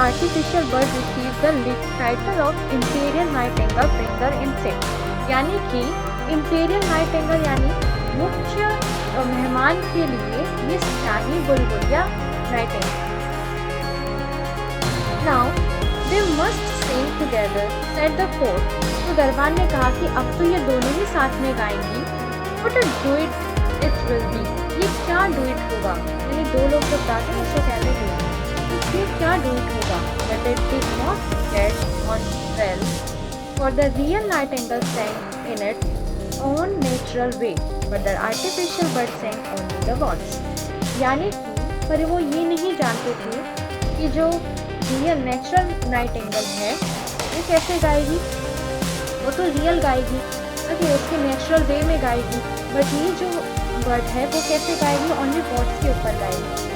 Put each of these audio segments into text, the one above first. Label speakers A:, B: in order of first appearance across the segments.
A: artificial bird received the title of Imperial Nightingale bringer insect, यानी कि Imperial Nightingale यानी मुख्य मेहमान के लिए ये शाही बुलबुल या Nightingale. Now they must sing together, said the court. तो दरबार ने कहा कि अब तो ये दोनों ही साथ में गाएंगी। What a duet it will be. ये क्या डुएट होगा, यानी दो लोग जब गाते हैं उसको कहते हैं तो ये क्या डुएट होगा। But it did not get on well, for the real nightingale sang in its own natural way, but the artificial bird sang only the words. यानी कि पर वो ये नहीं जानते थे कि जो रियल नेचुरल नाइटिंगेल है वो कैसे गाएगी, वो तो रियल गाएगी, ओके उसके नेचुरल वे में गाएगी, बट ये जो बर्ड है वो कैसे गाएगी, ओनली वर्ड्स के ऊपर गाएगी।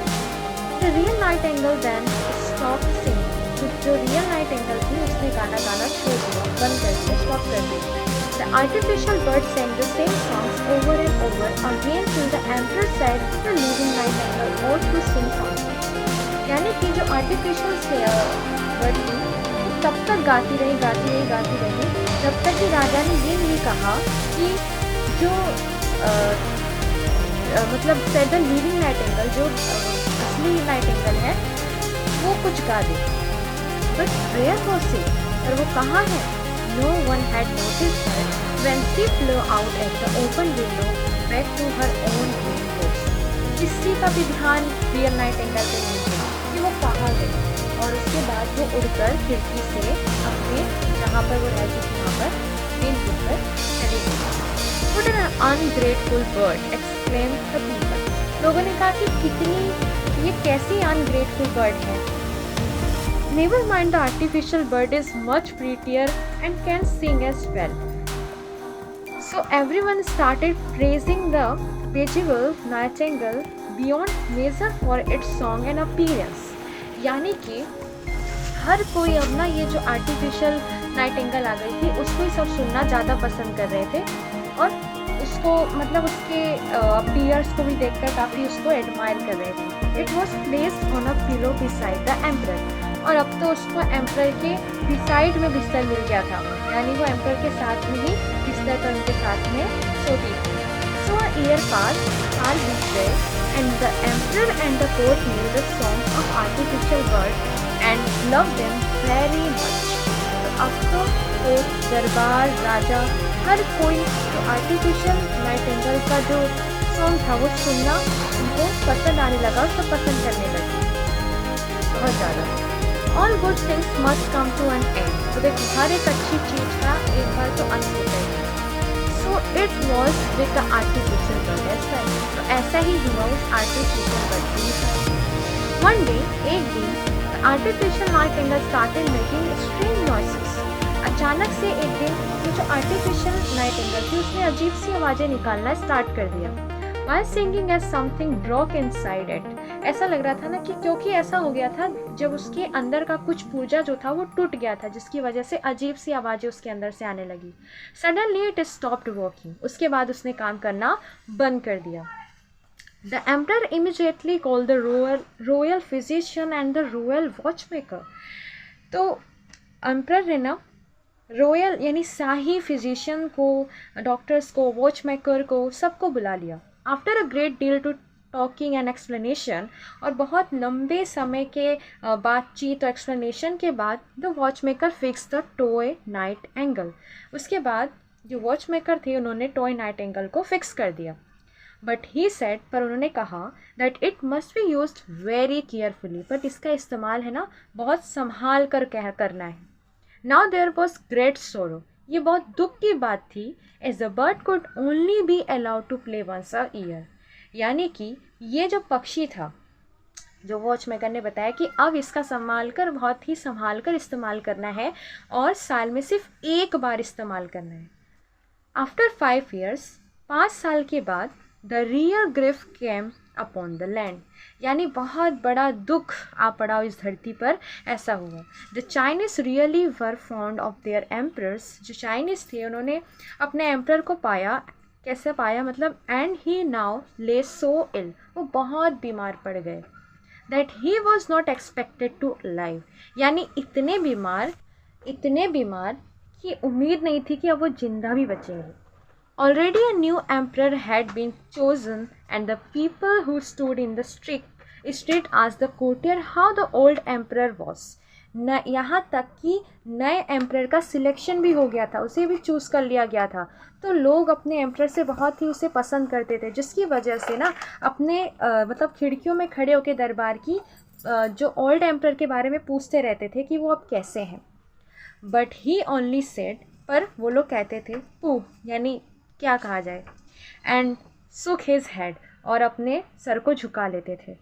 A: The real nightingale then stop singing, जो रियल नाइटिंगेल थी उसने गाना गाना छोड़ दिया, बंद कर दिया, स्टॉप कर दिया। The artificial bird sang the same songs over and over again till the emperor said the living nightingale ought to sing something. यानी कि जो आर्टिफिशियल बर्ड थी वो तब तक गाती रही जब तक कि राजा ने ये नहीं कहा कि जो मतलब said the living nightingale, जो असली नाइटिंगेल है वो कुछ गा दे। But where was she? और वो कहाँ है? No one had noticed her when she flew out at the open window back to her own green coast. किसी का भी ध्यान रियल नाइटिंगेल पे नहीं था कि वो कहाँ गई, और उसके बाद वो उड़कर खिड़की से अपने जहाँ पर वो रहती थी वहाँ पर ग्रीन कोस्ट पर चली गई। What an ungrateful bird! exclaimed the people. लोगों ने कहा कि कितनी ये कैसी ungrateful bird है। Never mind, the artificial bird is much prettier and can sing as well. So everyone started praising the beautiful nightingale beyond measure for its song and appearance. यानी कि हर कोई अब ना ये जो आर्टिफिशियल नाइटिंगेल आ गई थी उसको ही सब सुनना ज़्यादा पसंद कर रहे थे, और उसको मतलब उसके अपीयर्स को भी देखकर काफ़ी उसको एडमायर कर रहे थे। It was placed on a pillow beside the emperor, और अब तो उसको एम्परर के बिसाइड में बिस्तर मिल गया था, यानी वो एम्परर के साथ में ही बिस्तर पर उनके साथ में सोती थी। सो अ ईयर पास, साल बीत गए, and the emperor and the court new the song of artificial bird and love them very much. तो अब तो कोर्ट, दरबार, राजा, हर कोई जो आर्टिफिशियल नाइटिंगेल का जो सॉन्ग था वो सुनना उनको पसंद आने लगा, उसको पसंद करने लगे बहुत ज़्यादा। All good things must come to an end. तो देखो हर एक अच्छी चीज़ का एक बार तो अंत होता है। So it was with the artificial bird, ऐसा ही तो ऐसा ही हुआ उस artificial bird के साथ। One day, एक दिन, the artificial nightingale started making strange noises. अचानक से एक दिन ये जो artificial nightingale थी उसने अजीब सी आवाज़ें निकालना स्टार्ट कर दिया। While singing as something broke inside it, ऐसा लग रहा था ना कि क्योंकि ऐसा हो गया था जब उसके अंदर का कुछ पुर्जा जो था वो टूट गया था, जिसकी वजह से अजीब सी आवाज़ें उसके अंदर से आने लगी। Suddenly it stopped working. उसके बाद उसने काम करना बंद कर दिया। The emperor immediately called the royal physician and the royal watchmaker. तो एम्परर ने ना रॉयल यानी शाही फिजिशियन को, डॉक्टर्स को, वॉचमेकर को, सबको बुला लिया। After a great deal to talking and explanation, और बहुत लंबे समय के बातचीत और एक्सप्लेनेशन के बाद the watchmaker fix the toy nightingale. उसके बाद जो वॉचमेकर थे उन्होंने टॉय नाइटिंगेल को फिक्स कर दिया। बट ही सेड, पर उन्होंने कहा that it must be used very carefully, but इसका इस्तेमाल है ना बहुत संभाल कर करना है। नाउ देयर वॉज ग्रेट सोरो, ये बहुत दुख की बात थी, as the bird could only be allowed to play once a year. यानी कि ये जो पक्षी था, जो वॉचमेकर ने बताया कि अब इसका बहुत ही संभाल कर इस्तेमाल करना है और साल में सिर्फ एक बार इस्तेमाल करना है। आफ्टर 5 years, 5 साल के बाद, the real grief came upon the land, यानी बहुत बड़ा दुख आ पड़ा इस धरती पर, ऐसा हुआ। The Chinese really were fond of their emperors, जो चाइनीज़ थे उन्होंने अपने एम्परर को पाया, कैसे पाया मतलब, एंड ही नाउ ले सो इल, वो बहुत बीमार पड़ गए। That he was not expected to live, यानी इतने बीमार कि उम्मीद नहीं थी कि अब वो जिंदा भी बचेंगे. Already a new emperor had been chosen, and the people who stood in the street asked the courtier how the old emperor was. न यहाँ तक कि नए एम्प्रर का सिलेक्शन भी हो गया था, उसे भी चूज़ कर लिया गया था. तो लोग अपने एम्प्रर से बहुत ही उसे पसंद करते थे, जिसकी वजह से ना अपने मतलब खिड़कियों में खड़े होकर दरबार की जो ओल्ड एम्प्रर के बारे में पूछते रहते थे कि वो अब कैसे हैं. बट ही ओनली सेड, पर वो लोग कहते थे पू, यानी क्या कहा जाए, एंड सुक हिज हेड, और अपने सर को झुका लेते थे.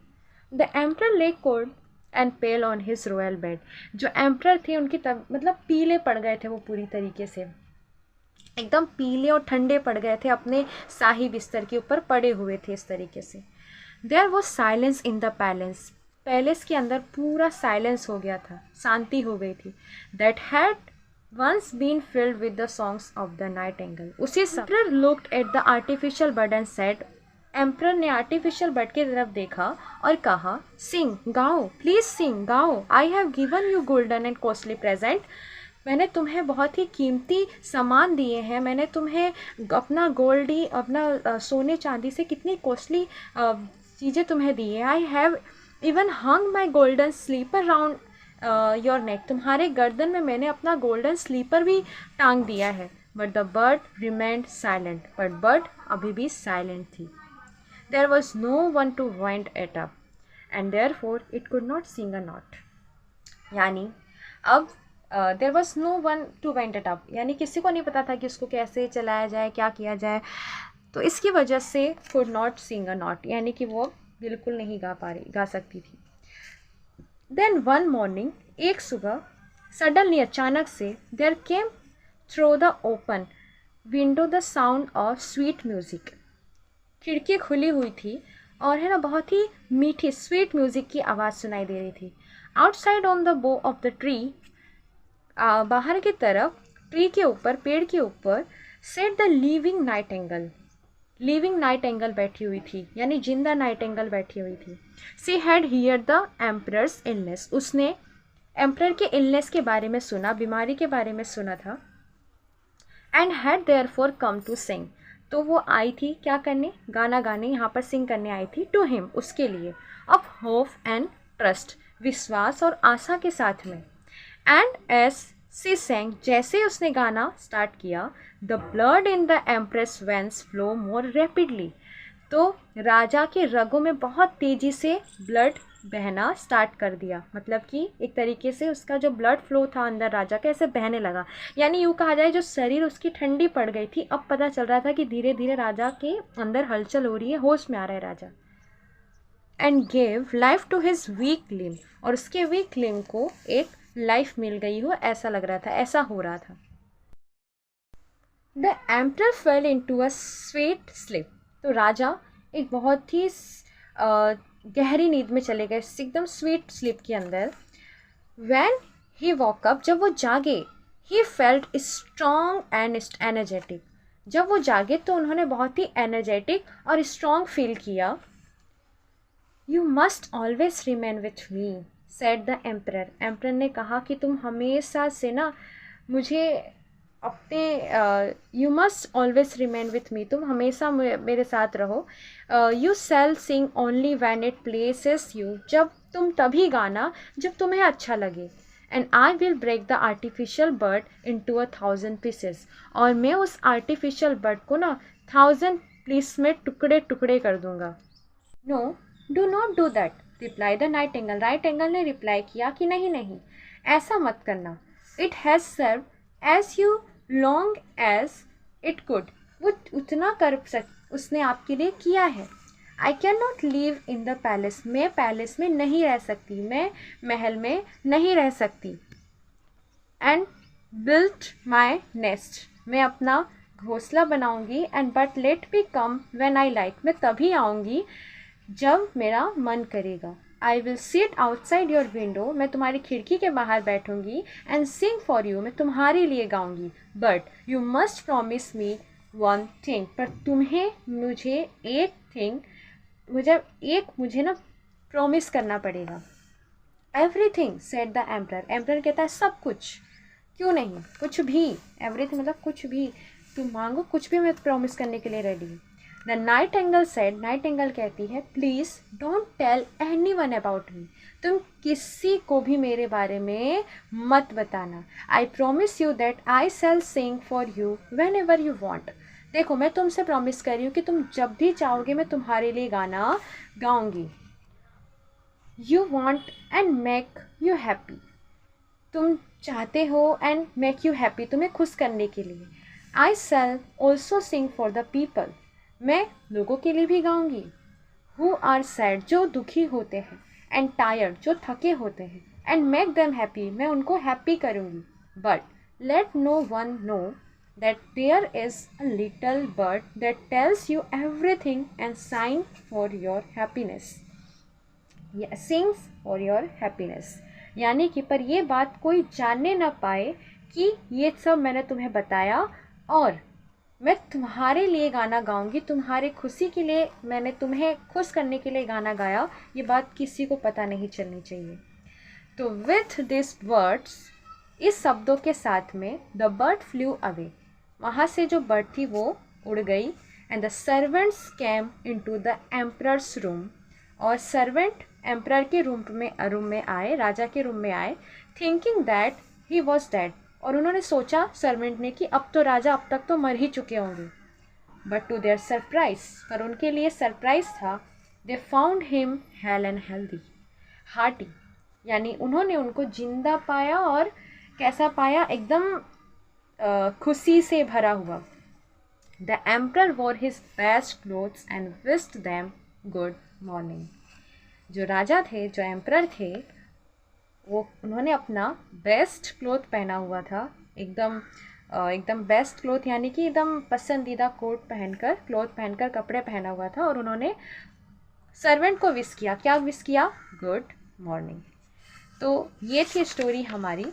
A: द एम्प्रर ले cold and pale on his royal bed. जो एम्प्रर थे उनकी मतलब पीले पड़ गए थे, वो पूरी तरीके से एकदम पीले और ठंडे पड़ गए थे, अपने शाही बिस्तर के ऊपर पड़े हुए थे इस तरीके से. There was silence in the palace के अंदर पूरा साइलेंस हो गया था, शांति हो गई थी. That had once been filled with the songs of the nightingale. उसी समय Emperor looked at the artificial bird and said, emperor ने आर्टिफिशियल बर्ड की तरफ देखा और कहा, सिंग, गाओ, प्लीज सिंग, गाओ. I have given you golden and costly present. मैंने तुम्हें बहुत ही कीमती सामान दिए हैं, मैंने तुम्हें अपना सोने चांदी से कितनी कॉस्टली चीज़ें तुम्हें दी है. I have even hung my golden slipper round your neck. तुम्हारे गर्दन में मैंने अपना गोल्डन स्लीपर भी टांग दिया है. But the bird remained silent. But bird अभी भी साइलेंट थी. There was no one to wind it up and therefore it could not sing a note. यानी अब there was no one to wind it up, यानी किसी को नहीं पता था कि उसको कैसे चलाया जाए, क्या किया जाए. तो इसकी वजह से could not sing a note, यानी कि वो बिल्कुल नहीं गा सकती थी. देन वन मॉर्निंग, एक सुबह, सडनली अचानक से, there came through the open window the sound of sweet music. खिड़की खुली हुई थी और है ना बहुत ही मीठी स्वीट म्यूजिक की आवाज़ सुनाई दे रही थी. आउटसाइड ऑन द बो ऑफ द ट्री, बाहर की तरफ ट्री के ऊपर, पेड़ के ऊपर, सेट द लिविंग नाइटिंगेल बैठी हुई थी, यानी जिंदा नाइटिंगेल बैठी हुई थी. She had here the emperors illness. उसने एम्परर के इलनेस के बारे में सुना, बीमारी के बारे में सुना था. And had therefore come to sing. तो वो आई थी क्या करने, गाना गाने, यहाँ पर सिंग करने आई थी. टू हिम, उसके लिए. ऑफ होप एंड ट्रस्ट, विश्वास और आशा के साथ में. एंड एज सी सेंग, जैसे उसने गाना स्टार्ट किया, the blood in the empress veins flow more rapidly. तो राजा के रगों में बहुत तेज़ी से ब्लड बहना स्टार्ट कर दिया. मतलब कि एक तरीके से उसका जो ब्लड फ्लो था अंदर राजा का, ऐसे बहने लगा. यानी यूँ कहा जाए जो शरीर उसकी ठंडी पड़ गई थी, अब पता चल रहा था कि धीरे धीरे राजा के अंदर हलचल हो रही है, होश में आ रहा है राजा. And gave life to his weak limb, और उसके वीक लिम को एक लाइफ मिल गई हो, ऐसा लग रहा था, ऐसा हो रहा था. The emperor fail into a sweet sleep. तो राजा एक बहुत ही गहरी नींद में चले गए, एकदम स्वीट स्लीप के अंदर. व्हेन ही वॉक अप, जब वो जागे, he felt strong and energetic. जब वो जागे तो उन्होंने बहुत ही एनर्जेटिक और स्ट्रॉन्ग फील किया. You must always remain with me, said the emperor. Emperor ने कहा कि तुम हमेशा से ना मुझे अपने you must always remain with me, तुम हमेशा मेरे साथ रहो. You shall sing only when it pleases you, जब तुम तभी गाना जब तुम्हें अच्छा लगे. And I will break the artificial bird into 1,000 pieces, और मैं उस आर्टिफिशियल बर्ड को ना 1,000 पीस में टुकड़े टुकड़े कर दूंगा. No, do not do that, reply the nightingale. Nightingale ने रिप्लाई किया कि नहीं, ऐसा मत करना. It has serve as you long as it could, वो उतना कर उसने आपके लिए किया है. I can not live in the palace, मैं पैलेस में नहीं रह सकती, मैं महल में नहीं रह सकती. एंड बिल्ट माई नेस्ट, मैं अपना घोंसला बनाऊंगी. And but let me come when I like, मैं तभी आऊँगी जब मेरा मन करेगा. I will sit outside your window, मैं तुम्हारी खिड़की के बाहर बैठूंगी. एंड सिंग फॉर यू, मैं तुम्हारे लिए गाऊंगी. But you must promise me one thing, पर तुम्हें मुझे एक थिंग, मुझे ना प्रॉमिस करना पड़ेगा। Everything said the emperor, emperor कहता है सब कुछ, क्यों नहीं, कुछ भी, एवरीथिंग मतलब कुछ भी, तुम मांगो कुछ भी, मैं प्रॉमिस करने के लिए रेडी हूँ। द नाइटिंगेल सेड, नाइटिंगेल कहती है please don't tell any one about me, तुम किसी को भी मेरे बारे में मत बताना। I promise you that I shall sing for you whenever you want, देखो मैं तुमसे प्रॉमिस कर रही हूँ कि तुम जब भी चाहोगे मैं तुम्हारे लिए गाना गाऊंगी। You want and make you happy, तुम चाहते हो एंड मेक यू हैप्पी, तुम्हें खुश करने के लिए। I shall also sing for the people, मैं लोगों के लिए भी गाऊंगी। हु आर सैड, जो दुखी होते हैं, एंड टायर्ड, जो थके होते हैं, एंड मेक देम हैप्पी, मैं उनको हैप्पी करूँगी। But let no one know that there is a little bird that tells you everything and sings for your happiness, sings for your happiness, यानी कि पर ये बात कोई जानने ना पाए कि ये सब मैंने तुम्हें बताया और मैं तुम्हारे लिए गाना गाऊंगी, तुम्हारे खुशी के लिए, मैंने तुम्हें खुश करने के लिए गाना गाया, ये बात किसी को पता नहीं चलनी चाहिए। तो विथ दिस वर्ड्स, इस शब्दों के साथ में, द बर्ड फ्लू अवे, वहाँ से जो बर्ड थी वो उड़ गई। And the servants came into the emperor's room, और सर्वेंट एम्परर के रूम में आए, राजा के रूम में आए, thinking that he was dead, और उन्होंने सोचा सर्वेंट ने कि अब तो राजा अब तक तो मर ही चुके होंगे। बट टू देयर सरप्राइज, पर उनके लिए सरप्राइज था, they found him hello and healthy hearty, यानी उन्होंने उनको जिंदा पाया, और कैसा पाया, एकदम खुशी से भरा हुआ। The emperor war his best clothes and wished them good morning, जो राजा थे, जो एम्परर थे, वो उन्होंने अपना बेस्ट क्लोथ पहना हुआ था, एकदम बेस्ट क्लोथ, यानी कि एकदम पसंदीदा क्लोथ पहनकर कपड़े पहना हुआ था, और उन्होंने सर्वेंट को विश किया, क्या विश किया, गुड मॉर्निंग। तो ये थी स्टोरी हमारी,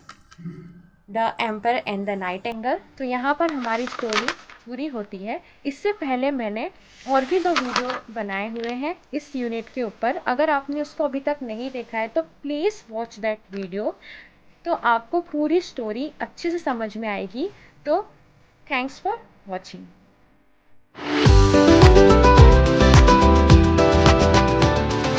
A: the emperor and the Nightingale. तो यहाँ पर हमारी स्टोरी पूरी होती है। इससे पहले मैंने और भी 2 वीडियो बनाए हुए हैं इस यूनिट के ऊपर, अगर आपने उसको अभी तक नहीं देखा है तो प्लीज़ वॉच दैट वीडियो, तो आपको पूरी स्टोरी अच्छे से समझ में आएगी। तो थैंक्स फॉर वॉचिंग।